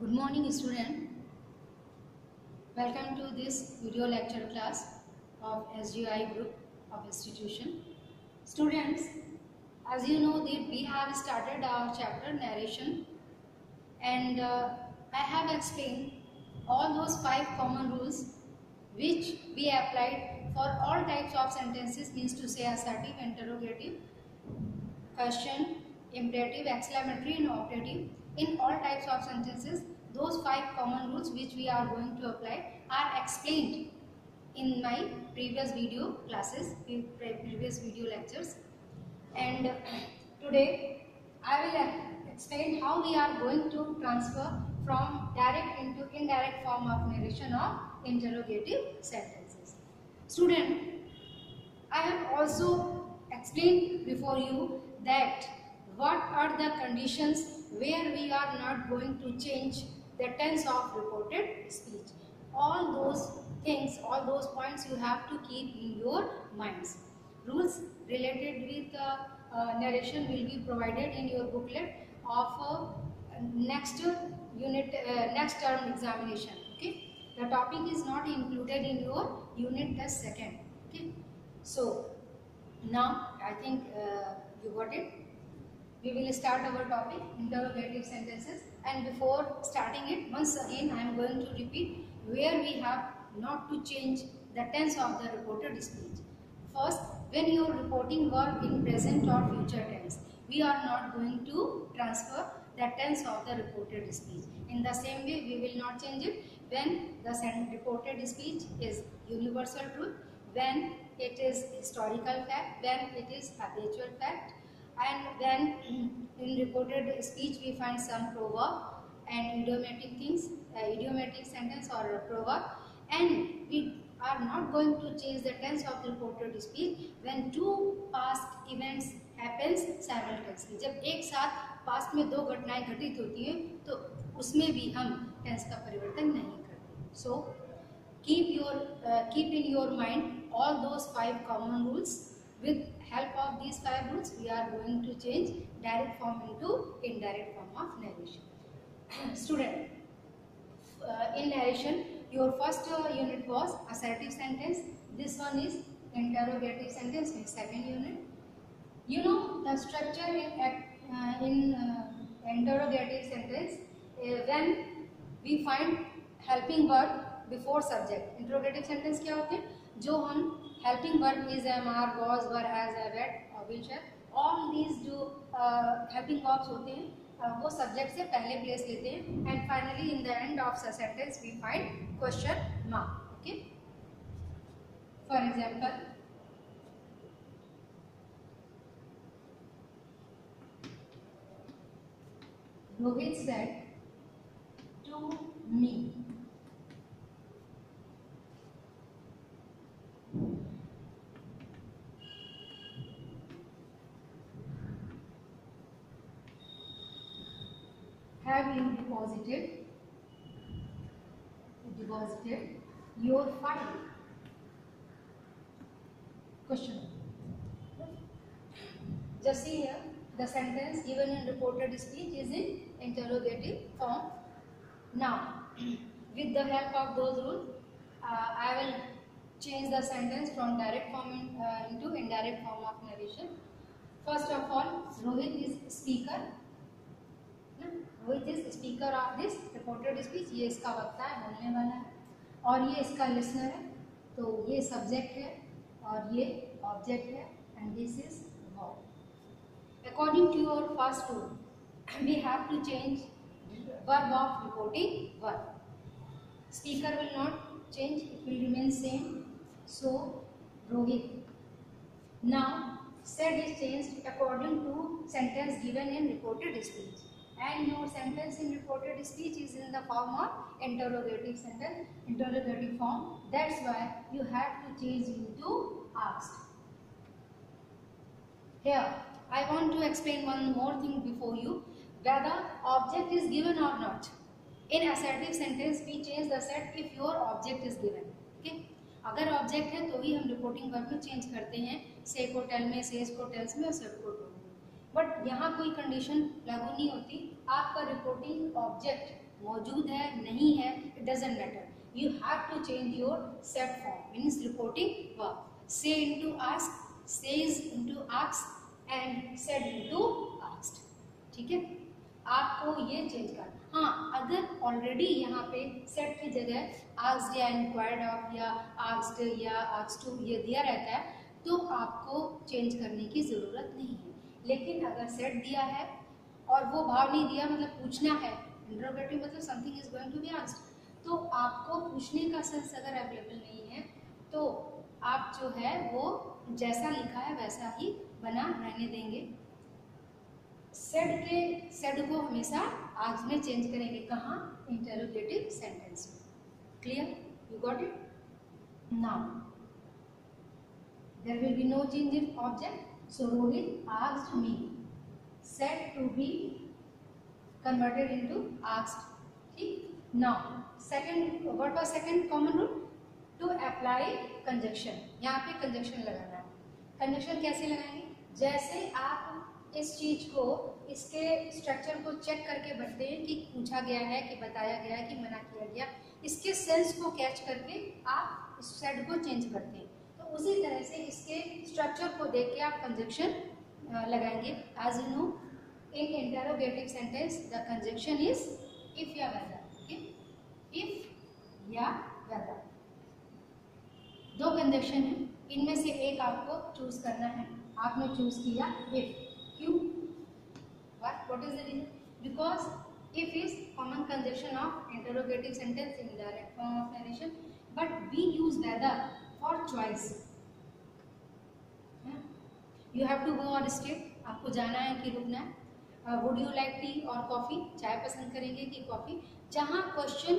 Good morning, student. Welcome to this video lecture class of SGI group of institution. Students, as you know that we have started our chapter narration, and I have explained all those 5 common rules which we applied for all types of sentences, means to say assertive, interrogative, question, imperative, exclamatory and optative. In all types of sentences, those 5 common rules which we are going to apply are explained in my previous video classes, previous video lectures. And today I will explain how we are going to transfer from direct into indirect form of narration of interrogative sentences. Student, I have also explained before you that what are the conditions where we are not going to change the tense of reported speech. All those things, all those points you have to keep in your minds. Rules related with narration will be provided in your booklet of next unit, next term examination. Okay, the topic is not included in your unit test second. Okay, so now I think you got it. We will start our topic, interrogative sentences, and before starting it, once again I am going to repeat where we have not to change the tense of the reported speech. First, when you are reporting verb in present or future tense, we are not going to transfer the tense of the reported speech. In the same way, we will not change it when the reported speech is universal truth, when it is historical fact, when it is habitual fact, and when in reported speech we find some proverb and idiomatic things, idiomatic sentence or a proverb, and we are not going to change the tense of the reported speech when two past events happens simultaneously. जब एक साथ past में दो घटनाएं घटित होती हैं तो उसमें भी हम टेंस का परिवर्तन नहीं करते. So keep in your mind all those 5 common rules. With help of these 5 rules, we are going to change direct form into indirect form of narration. Student, in narration, your first unit was assertive sentence. This one is interrogative sentence in second unit. You know the structure in interrogative sentence when we find helping verb before subject. Interrogative sentence क्या होते हैं? जो हम helping verb is, am, are, was, were, has, have, had, will, shall, all these जो helping verbs होते हैं वो subject से पहले place लेते हैं, and finally in the end of the sentence we find question mark. Okay. For example, Rohit said to me, have you deposited your file? Question. Just see here, the sentence given in reported speech is in interrogative form. Now, with the help of those rules, I will change the sentence from direct form into indirect form of narration. First of all, Rohit is speaker. Rohit is speaker of this reported speech. ये इसका वक्ता है, बोलने वाला है, और ये इसका listener है. तो ये subject है और ये object है, and this is verb. According to your first rule, we have to change verb of reporting verb. Speaker will not change; it will remain same. So Rohit. Now said is changed according to sentence given in reported speech. And your sentence in reported speech is in the form of interrogative sentence, interrogative form. That's why you have to change into asked. Here, I want to explain one more thing before you, whether object is given or not. In assertive sentence, we change the set if your object is given. Okay? अगर object है तो ही हम reporting verb में change करते हैं, से को tell में, सेज को टेल्स में और सब को. बट यहाँ कोई कंडीशन लागू नहीं होती. आपका रिपोर्टिंग ऑब्जेक्ट मौजूद है नहीं है, it doesn't matter, you have to change your said form, means reporting verb. Say into ask, says into ask and said into asked. ठीक है, आपको ये चेंज करना. हाँ, अगर ऑलरेडी यहाँ पे सेड की जगह आस्क्ड या इंक्वायर्ड ऑफ या आस्क्ड या आस्क्ड टू ये दिया रहता है तो आपको चेंज करने की ज़रूरत नहीं है. लेकिन अगर सेड दिया है और वो भाव नहीं दिया, मतलब पूछना है, इंटरोगेटिव मतलब something is going to be asked, तो आपको पूछने का सेंस अगर अवेलेबल नहीं है तो आप जो है वो जैसा लिखा है वैसा ही बना रहने देंगे. सेड को हमेशा आस्क्ड में चेंज करेंगे. कहाँ? इंटरोगेटिव सेंटेंस में. Clear? You got it? Now there will be no change in object, so Rohit asked me, said to be converted into asked. ठीक. Now second, what was second common rule? To apply conjunction. यहाँ पे conjunction लगाना है. conjunction कैसे लगाएंगे? जैसे आप इस चीज को, इसके स्ट्रक्चर को चेक करके बढ़ते हैं कि पूछा गया है कि बताया गया है कि मना किया गया, इसके सेंस को कैच करके आप इस सेड को चेंज करते हैं. उसी तरह से इसके स्ट्रक्चर को देख के आप कंजंक्शन लगाएंगे. As you know, in interrogative sentence the conjunction is if या वेदर. इफ या वेदर दो कंजंक्शन है, इनमें से एक आपको चूज करना है. आपने चूज किया इफ. क्यों? What is the reason? Because if is common conjunction of interrogative sentence in direct form of narration, but we use whether for choice. You have to go or stay. आपको जाना है कि रुकना है. Would you like tea or coffee? चाय पसंद करेंगे कि कॉफी? जहाँ क्वेश्चन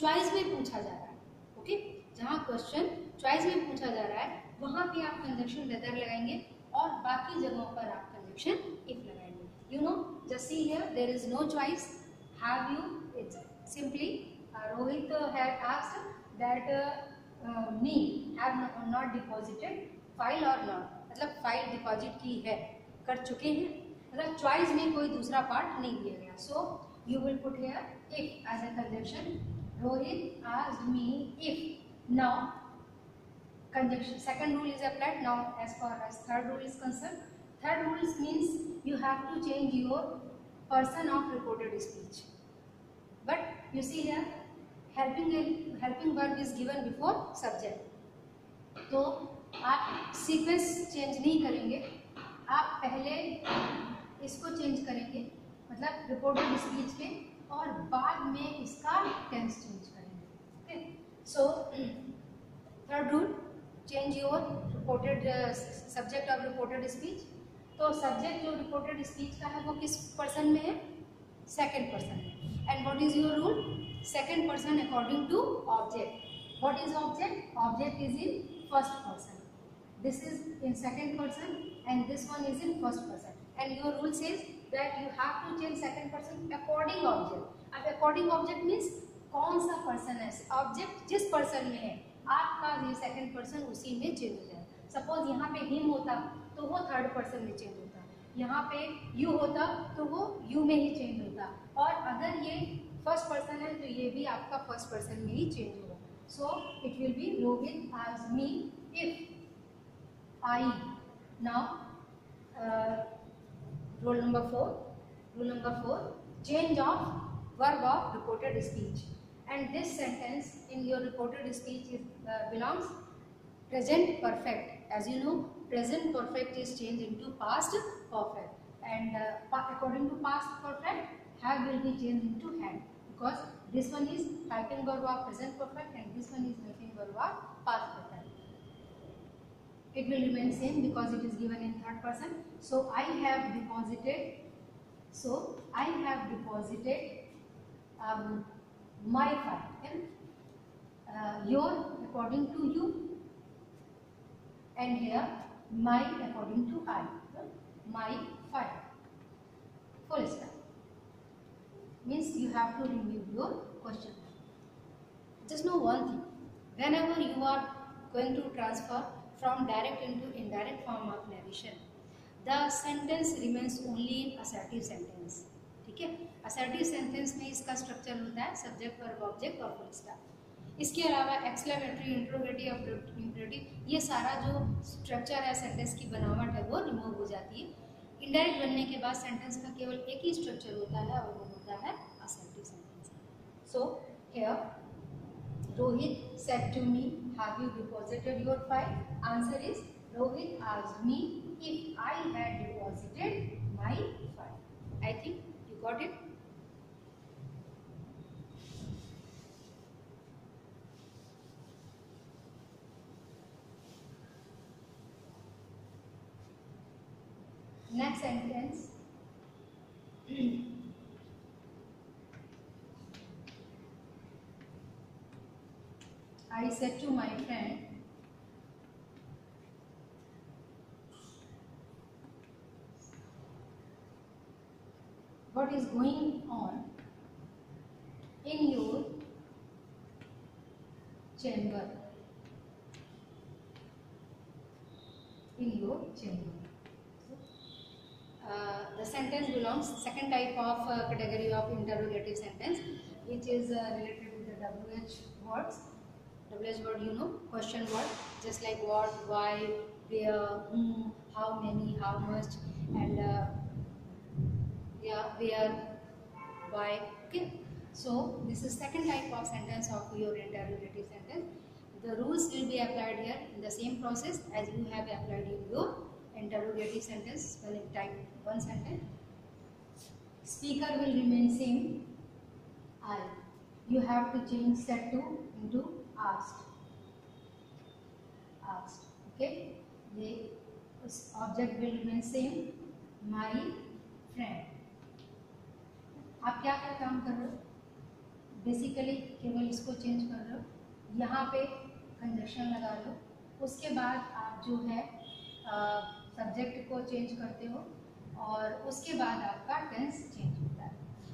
चॉइस में पूछा जा रहा है, ओके, जहाँ क्वेश्चन चॉइस में पूछा जा रहा है वहाँ पे आप कंजंक्शन वेदर लगाएंगे और बाकी जगहों पर आप कंजंक्शन इफ लगाएंगे. You know, just see here, there is no choice. Have you? It's simply Rohit had asked that me have not deposited file or not, मतलब फाइल डिपॉजिट की है, कर चुके हैं, मतलब चॉइस में कोई दूसरा पार्ट नहीं दिया गया. So you will put here if as a conjunction. Rohit asked me if. Now conjunction second rule is applied. Now as far as third rule is concern, third rule means you have to change your person of reported speech. But you see here helping verb is given before subject. तो आप sequence change नहीं करेंगे, आप पहले इसको change करेंगे, मतलब reported speech के, और बाद में इसका टेंस चेंज करेंगे. Okay, so third rule, change your reported subject of reported speech. तो सब्जेक्ट जो रिपोर्टेड स्पीच का है वो किस पर्सन में है? सेकेंड पर्सन में. And what is your rule? Second person according to object. What is object? Object is in first person. This is in second person and this one is in first person. And your rule says that you have to change second person according object. अब according object means कौन सा person है? Object जिस person में है, आपका ये second person उसी में change हो जाए. Suppose यहाँ पे him होता तो वो third person में change होता, यहाँ पे you होता तो वो you में ही change होता, और अगर ये फर्स्ट पर्सन है तो ये भी आपका फर्स्ट पर्सन में ही चेंज होगा. So it will be Rohit asked me if I. Now rule number 4, change of verb of reported speech. And this sentence in your reported speech belongs present perfect. As you know, present perfect is change into past perfect, and according to past perfect have will be changed into had, because this one is helping verb of present perfect and this one is helping verb of past perfect. It will remain same because it is given in third person. So I have deposited my file, your according to you, and here my according to I, my file. Full stop. Means you have to remove your question. Just know one thing, whenever you are going to transfer from direct into indirect form of narration, the sentence remains only in assertive sentence. ठीक ठीक है। Assertive sentence में इसका structure होता है subject, verb, object और full stop. इसके अलावा एक्सक्लेमेटरी, इंट्रोगेटिव, इम्परेटिव, ये सारा जो स्ट्रक्चर है सेंटेंस की बनावट है वो रिमूव हो जाती है। इनडायरेक्ट बनने के बाद सेंटेंस का केवल एक ही स्ट्रक्चर होता है और वो होता है assertive sentence. So here Rohit said to me, have you deposited your file? Answer is Rohit asked me if I had deposited my file. I think you got it. Next sentence. I said to my friend, what is going on in your chamber? In your chamber. The sentence belongs second type of category of interrogative sentence, which is related to the WH words. WH word, you know, question word, just like what, why, where, whom, how many, how much, and yeah, where, why. Okay. So this is second type of sentence of your interrogative sentence. The rules will be applied here in the same process as you have applied in your interrogative sentence when you type one sentence. Speaker will remain same, I. You have to change said to into asked. Asked. Okay. The object will remain same, my friend. आप क्या क्या काम कर रहे हो? Basically केवल इसको change कर रहे हो, यहाँ पे कंजक्शन लगा लो, उसके बाद आप जो है सब्जेक्ट को चेंज करते हो और उसके बाद आपका टेंस चेंज होता है।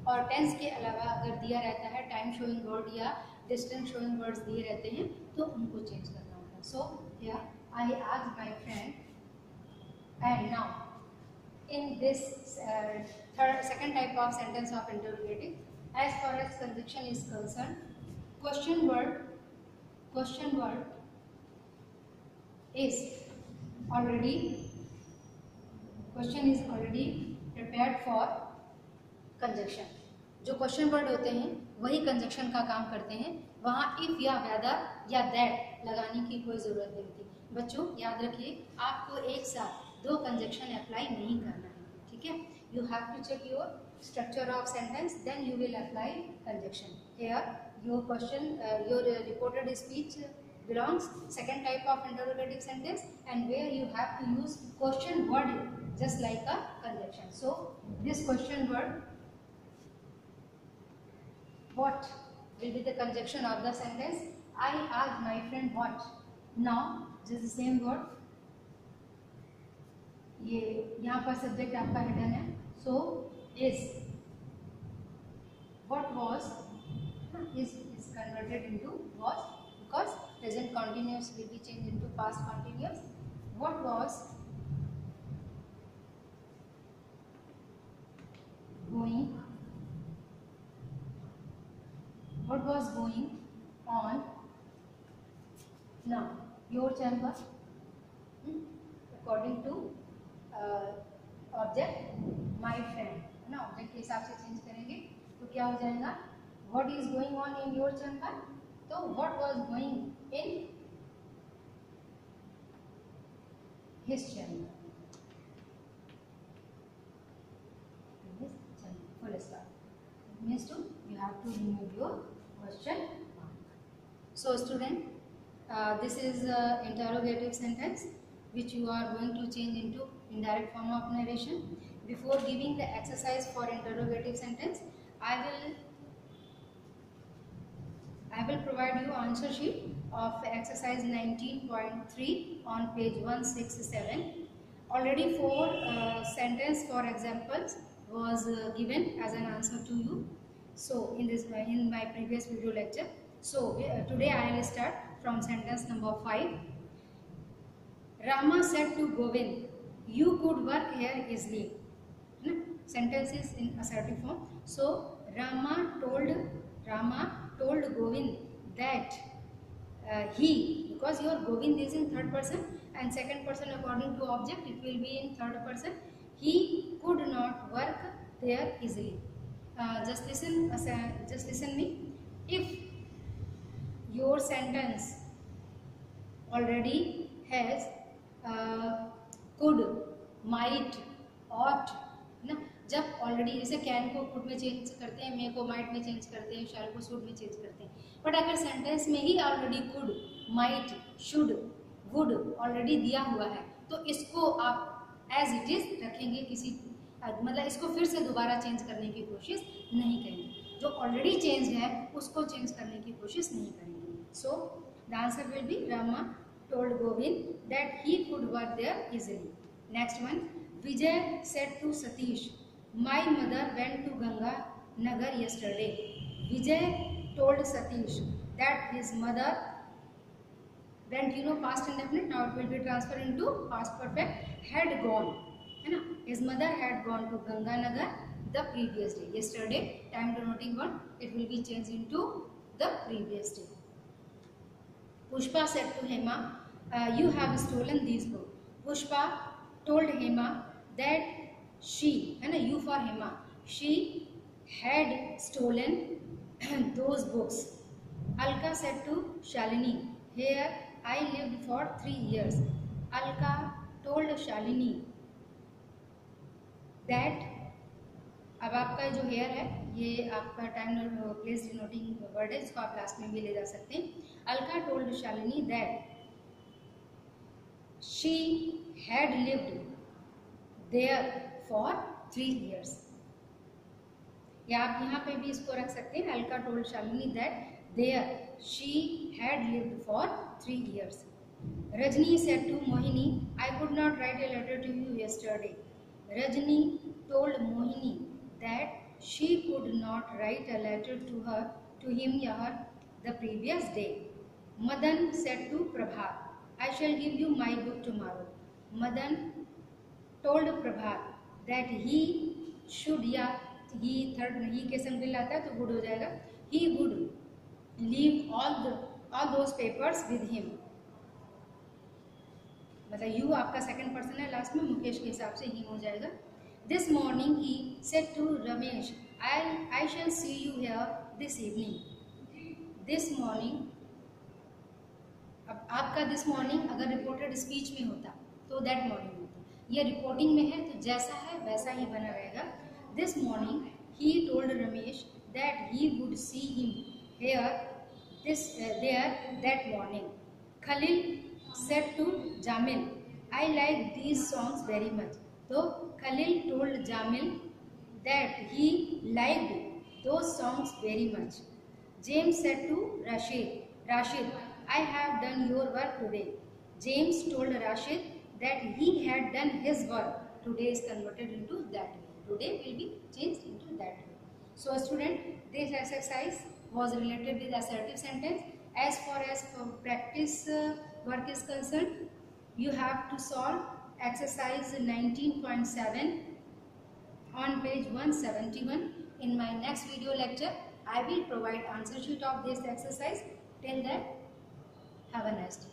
और टेंस के अलावा अगर दिया रहता है टाइम शोइंग वर्ड या डिस्टेंस शोइंग वर्ड्स दिए रहते हैं तो उनको चेंज करना होता है। So here I asked my friend, and now in this second type of sentence of interrogative, as far as conjunction is concerned, question word is already prepared for conjunction. जो question word होते हैं वही conjunction का काम करते हैं, वहाँ if या वेदर या दैट लगाने की कोई ज़रूरत नहीं होती। बच्चों याद रखिए, आपको एक साथ दो कंजक्शन अप्लाई नहीं करना है, ठीक है। You have to check your structure of sentence, then you will apply conjunction. Here your question, your reported speech belongs second type of interrogative sentence, and where you have to use question word just like a conjunction. So this question word, what will be the conjunction of the sentence? I asked my friend what. Now this is the same word, ये यहाँ पर subject आपका hidden है, so is. What was is converted into was because present continuous will be changed into past continuous. What was going on now your chamber, according to object my friend है ना, object के हिसाब से change करेंगे तो क्या हो जाएगा, what is going on in your chamber, तो what was going in his chamber, full stop. Means to you have to remove your question mark. So student, this is interrogative sentence which you are going to change into indirect form of narration. Before giving the exercise for interrogative sentence, I will provide you answer sheet of exercise 19.3 on page 167. Already 4 sentence for examples was given as an answer to you. So in my previous video lecture. So today I will start from sentence number 5. Rama said to Govind, "You could work here easily." sentence is in assertive form. So Rama told Govind that he, because your Govind is in third person and second person according to object, it will be in third person. He could not work there easily. Just listen me. If your sentence already has could, might, ought, ना, जब already जैसे can को could में change करते हैं, मे को might में change करते हैं, शैल को शुड में चेंज करते हैं, बट अगर सेंटेंस में ही already could, might, should, would already दिया हुआ है तो इसको आप एज इट इज रखेंगे, किसी मतलब इसको फिर से दोबारा चेंज करने की कोशिश नहीं करेंगे। जो ऑलरेडी चेंज है उसको चेंज करने की कोशिश नहीं करेंगे। So the answer will be Rama told Govind that he could work there easily. Next one, Vijay said to Satish, my mother went to Ganga Nagar yesterday. Vijay told Satish that his mother went, past indefinite, now it will be transferred into past perfect, had gone, है ना, his mother had gone to Ganga Nagar the previous day. Yesterday, time denoting one, it will be changed into the previous day. Pushpa said to Hema, you have stolen these books. Pushpa told Hema that she, and you for Hema, she had stolen those books. Alka said to Shalini, here I lived for 3 years. Alka told Shalini that, अब आपका जो hair है ये आपका time place denoting word है, इसको आप last में भी ले जा सकते हैं। Alka told Shalini that she had lived there for 3 years, या आप यहाँ पे भी इसको रख सकते हैं, Alka told Shalini that there she had lived for 3 years. Rajni said to Mohini, I could not write a letter to you yesterday. Rajni told Mohini that she could not write a letter to him or her the previous day. Madan said to Prabhat, I shall give you my book tomorrow. Madan told Prabhat that he should, या he third ही के simple आता है तो would हो जाएगा, he would leave all those papers with him. मतलब you आपका second person है, लास्ट में मुकेश के हिसाब से ही हो जाएगा। This morning he said to Ramesh, I shall see you here this evening. This morning, अब आपका this morning अगर रिपोर्टेड स्पीच में होता तो that morning होता, ये रिपोर्टिंग में है तो जैसा है वैसा ही बना रहेगा। This morning he told Ramesh that he would see him there that morning. Khalil said to Jamil, I like these songs very much. तो Khalil told Jamil that he liked those songs very much. James said to Rashid, I have done your work today. James told Rashid that he had done his work. Today is converted into that way. Today will be changed into that way. So student, this exercise was related with assertive sentence. As far as practice work is concerned, you have to solve exercise 19.7 on page 171. In my next video lecture, I will provide answer sheet of this exercise. Till then, have a nice day.